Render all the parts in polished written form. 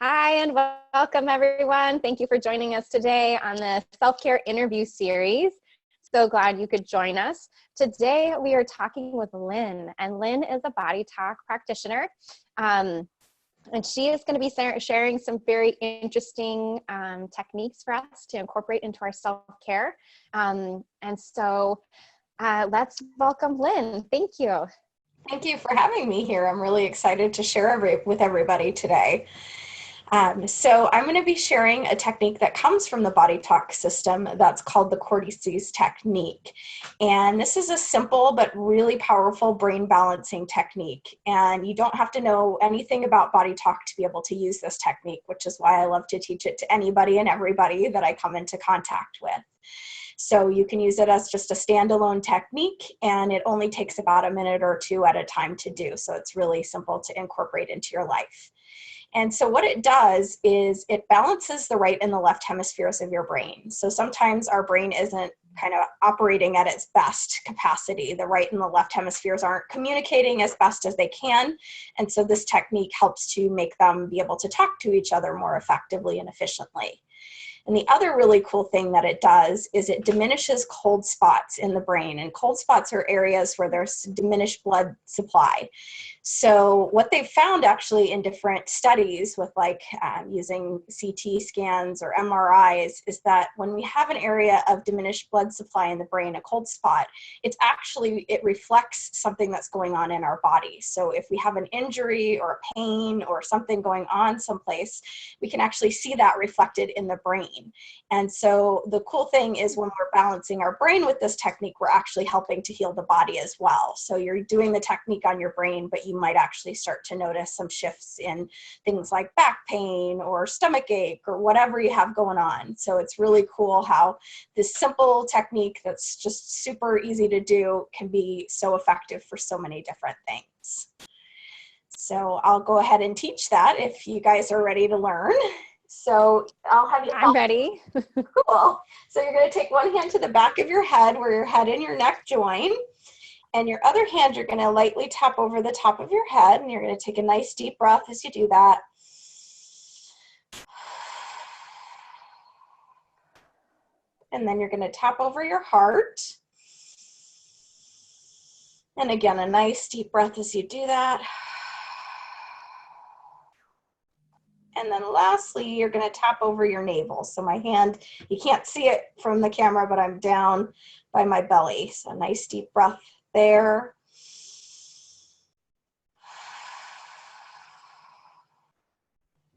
Hi, and welcome everyone. Thank you for joining us today on the self-care interview series. So glad you could join us. Today we are talking with Lyn, and Lyn is a body talk practitioner. And she is going to be sharing some very interesting techniques for us to incorporate into our self-care. Let's welcome Lyn. Thank you. Thank you for having me here. I'm really excited to share with everybody today. So I'm going to be sharing a technique that comes from the body talk system that's called the Cordyceps technique. And this is a simple but really powerful brain balancing technique. And you don't have to know anything about body talk to be able to use this technique, which is why I love to teach it to anybody and everybody that I come into contact with. So you can use it as just a standalone technique, and it only takes about a minute or two at a time to do. So it's really simple to incorporate into your life. And so what it does is it balances the right and the left hemispheres of your brain. So sometimes our brain isn't kind of operating at its best capacity. The right and the left hemispheres aren't communicating as best as they can. And so this technique helps to make them be able to talk to each other more effectively and efficiently. And the other really cool thing that it does is it diminishes cold spots in the brain. And cold spots are areas where there's diminished blood supply. So what they've found actually in different studies with using CT scans or MRIs is that when we have an area of diminished blood supply in the brain, a cold spot, it reflects something that's going on in our body. So if we have an injury or a pain or something going on someplace, we can actually see that reflected in the brain. And so the cool thing is when we're balancing our brain with this technique, we're actually helping to heal the body as well. So you're doing the technique on your brain, but you might actually start to notice some shifts in things like back pain or stomach ache or whatever you have going on. So it's really cool how this simple technique that's just super easy to do can be so effective for so many different things. So I'll go ahead and teach that if you guys are ready to learn. So I'll have you. I'm ready. Cool. So you're going to take one hand to the back of your head where your head and your neck join. And your other hand, you're going to lightly tap over the top of your head. And you're going to take a nice deep breath as you do that. And then you're going to tap over your heart. And again, a nice deep breath as you do that. And then lastly, you're going to tap over your navel. So my hand, you can't see it from the camera, but I'm down by my belly. So a nice deep breath there.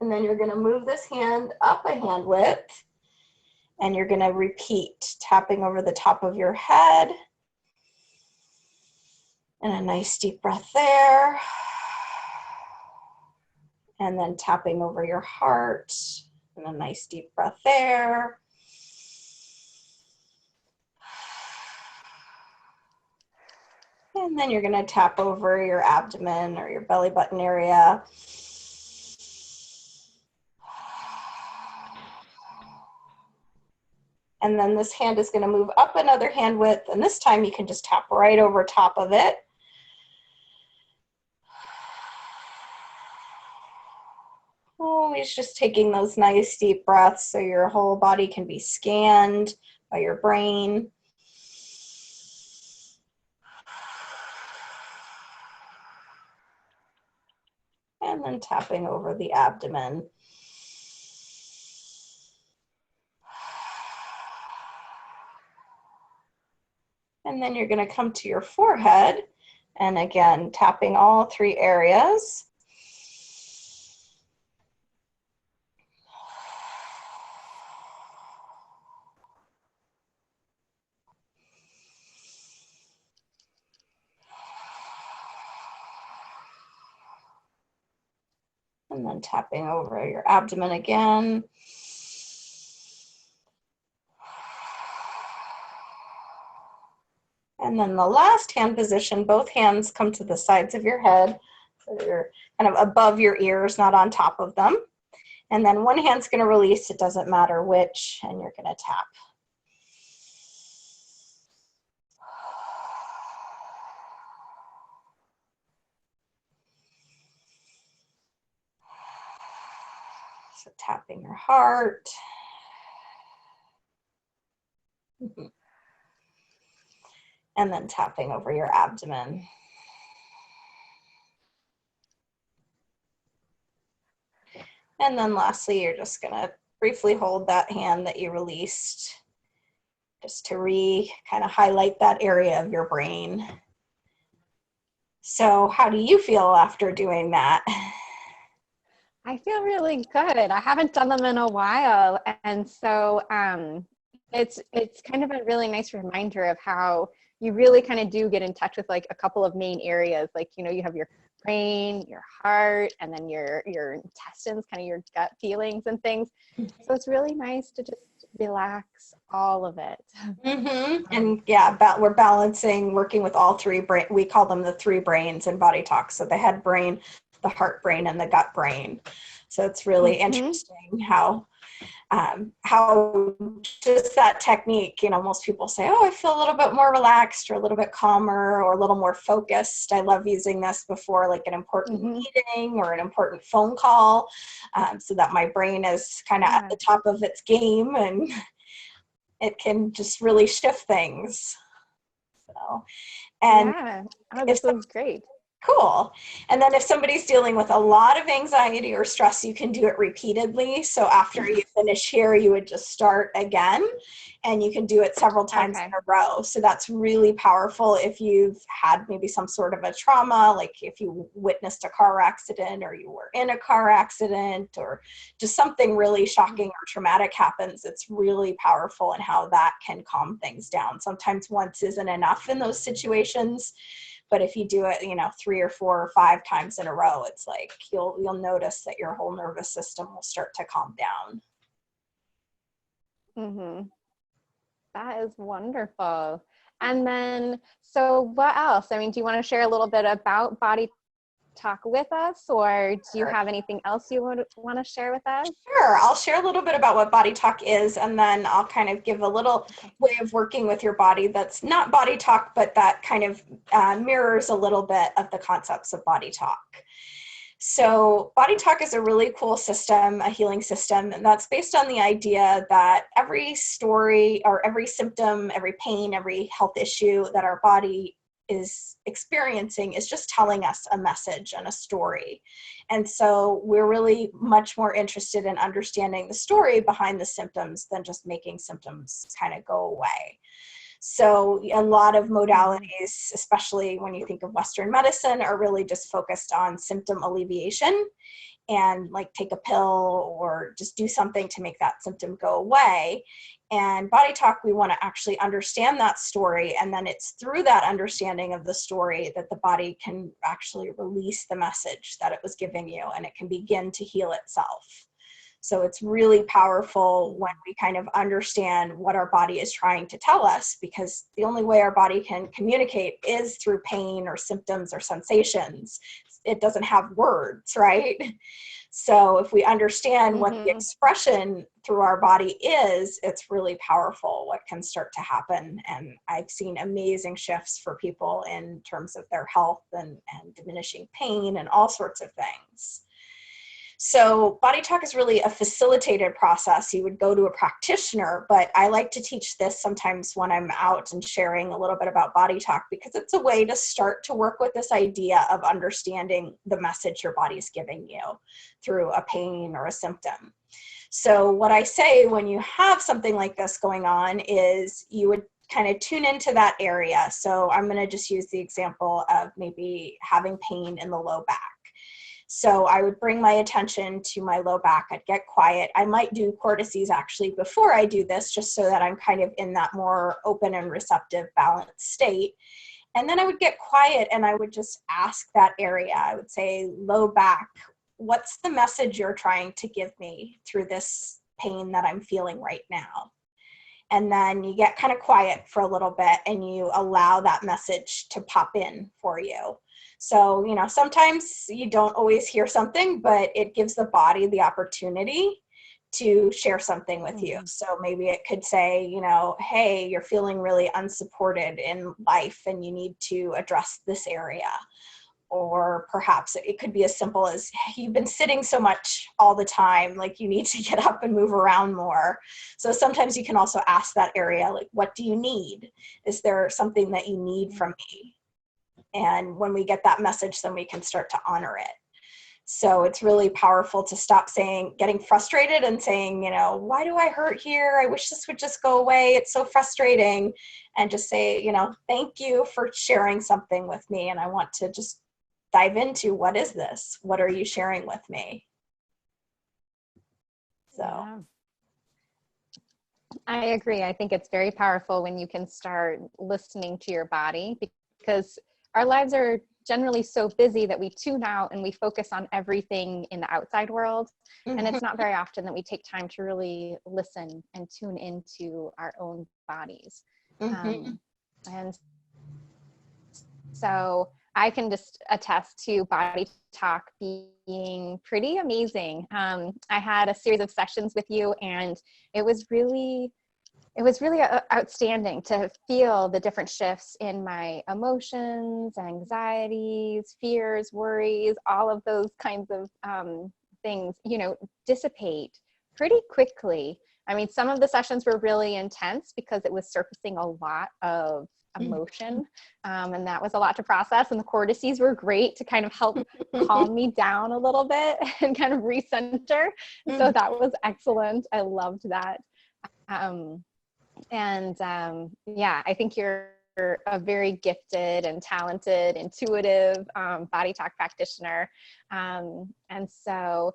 And then you're going to move this hand up a hand width. And you're going to repeat, tapping over the top of your head. And a nice deep breath there. And then tapping over your heart, and a nice deep breath there. And then you're going to tap over your abdomen or your belly button area. And then this hand is going to move up another hand width, and this time you can just tap right over top of it. Always just taking those nice deep breaths so your whole body can be scanned by your brain. And then tapping over the abdomen. And then you're going to come to your forehead, and again, tapping all three areas. And then tapping over your abdomen again. And then the last hand position, both hands come to the sides of your head. So you're kind of above your ears, not on top of them. And then one hand's going to release, it doesn't matter which, and you're going to tap. So tapping your heart. And then tapping over your abdomen. And then lastly, you're just gonna briefly hold that hand that you released just to kind of highlight that area of your brain. So how do you feel after doing that? I feel really good. I haven't done them in a while. And so it's kind of a really nice reminder of how you really kind of do get in touch with like a couple of main areas. Like, you know, you have your brain, your heart, and then your intestines, kind of your gut feelings and things. So it's really nice to just relax all of it. And yeah, we're balancing, working with all three brain. We call them the three brains in Body Talk. So the head brain, the heart brain, and the gut brain. So it's really interesting how just that technique, you know, most people say, oh, I feel a little bit more relaxed or a little bit calmer or a little more focused. I love using this before like an important meeting or an important phone call, so that my brain is kind of at the top of its game and it can just really shift things. So, and this was great. Cool. And then if somebody's dealing with a lot of anxiety or stress, you can do it repeatedly. So after you finish here, you would just start again, and you can do it several times in a row. So that's really powerful if you've had maybe some sort of a trauma, like if you witnessed a car accident or you were in a car accident or just something really shocking or traumatic happens. It's really powerful in how that can calm things down. Sometimes once isn't enough in those situations. But if you do it, you know, 3 or 4 or 5 times in a row, it's like you'll notice that your whole nervous system will start to calm down. That is wonderful. And then, so what else? I mean, do you want to share a little bit about Body Talk with us, or do you have anything else you would want to share with us? Sure, I'll share a little bit about what Body Talk is, and then I'll kind of give a little way of working with your body that's not Body Talk, but that kind of mirrors a little bit of the concepts of Body Talk. So Body Talk is a really cool system, a healing system, and that's based on the idea that every story or every symptom, every pain, every health issue that our body is experiencing is just telling us a message and a story. And so we're really much more interested in understanding the story behind the symptoms than just making symptoms kind of go away. So a lot of modalities, especially when you think of Western medicine, are really just focused on symptom alleviation and like take a pill or just do something to make that symptom go away. And Body Talk, we want to actually understand that story, and then it's through that understanding of the story that the body can actually release the message that it was giving you, and it can begin to heal itself. So it's really powerful when we kind of understand what our body is trying to tell us, because the only way our body can communicate is through pain or symptoms or sensations. It doesn't have words, right? So if we understand what the expression through our body is, it's really powerful what can start to happen. And I've seen amazing shifts for people in terms of their health and diminishing pain and all sorts of things. So Body Talk is really a facilitated process. You would go to a practitioner, but I like to teach this sometimes when I'm out and sharing a little bit about Body Talk, because it's a way to start to work with this idea of understanding the message your body's giving you through a pain or a symptom. So what I say when you have something like this going on is you would kind of tune into that area. So I'm going to just use the example of maybe having pain in the low back. So I would bring my attention to my low back. I'd get quiet. I might do cortices actually before I do this, just so that I'm kind of in that more open and receptive, balanced state. And then I would get quiet and I would just ask that area. I would say, low back, what's the message you're trying to give me through this pain that I'm feeling right now? And then you get kind of quiet for a little bit and you allow that message to pop in for you. So, you know, sometimes you don't always hear something, but it gives the body the opportunity to share something with you. So maybe it could say, you know, hey, you're feeling really unsupported in life and you need to address this area. or perhaps it could be as simple as, hey, you've been sitting so much all the time, like you need to get up and move around more. So sometimes you can also ask that area, like, what do you need? Is there something that you need from me? And when we get that message, then we can start to honor it. So it's really powerful to stop getting frustrated and saying, you know, why do I hurt here? I wish this would just go away. It's so frustrating. And just say, you know, thank you for sharing something with me. And I want to just dive into, what is this? What are you sharing with me? So. Yeah. I agree. I think it's very powerful when you can start listening to your body, because our lives are generally so busy that we tune out and we focus on everything in the outside world. And it's not very often that we take time to really listen and tune into our own bodies. And so I can just attest to Body Talk being pretty amazing. I had a series of sessions with you, and it was really outstanding to feel the different shifts in my emotions, anxieties, fears, worries, all of those kinds of things, you know, dissipate pretty quickly. I mean, some of the sessions were really intense because it was surfacing a lot of emotion, and that was a lot to process, and the cortices were great to kind of help calm me down a little bit and kind of recenter. So that was excellent. I loved that. Yeah, I think you're a very gifted and talented, intuitive Body Talk practitioner. And so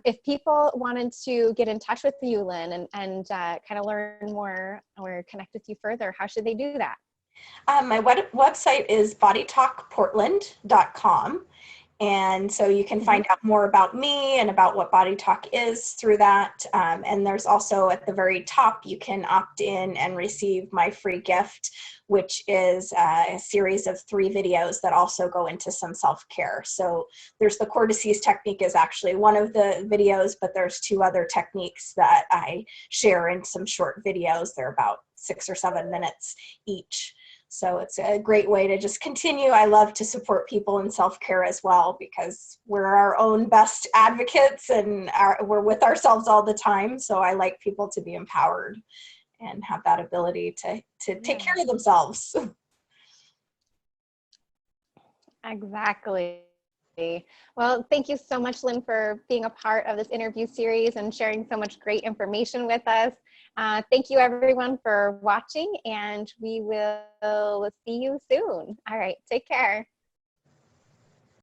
if people wanted to get in touch with you, Lyn, and kind of learn more or connect with you further, how should they do that? My website is bodytalkportland.com. And so you can find out more about me and about what Body Talk is through that. And there's also at the very top, you can opt in and receive my free gift, which is a series of 3 videos that also go into some self-care. So there's the cortices technique is actually one of the videos, but there's 2 other techniques that I share in some short videos. They're about 6 or 7 minutes each. So it's a great way to just continue. I love to support people in self-care as well, because we're our own best advocates and we're with ourselves all the time. So I like people to be empowered and have that ability to take care of themselves. Exactly. Well, thank you so much, Lyn, for being a part of this interview series and sharing so much great information with us. Thank you, everyone, for watching, and we will see you soon. All right, take care.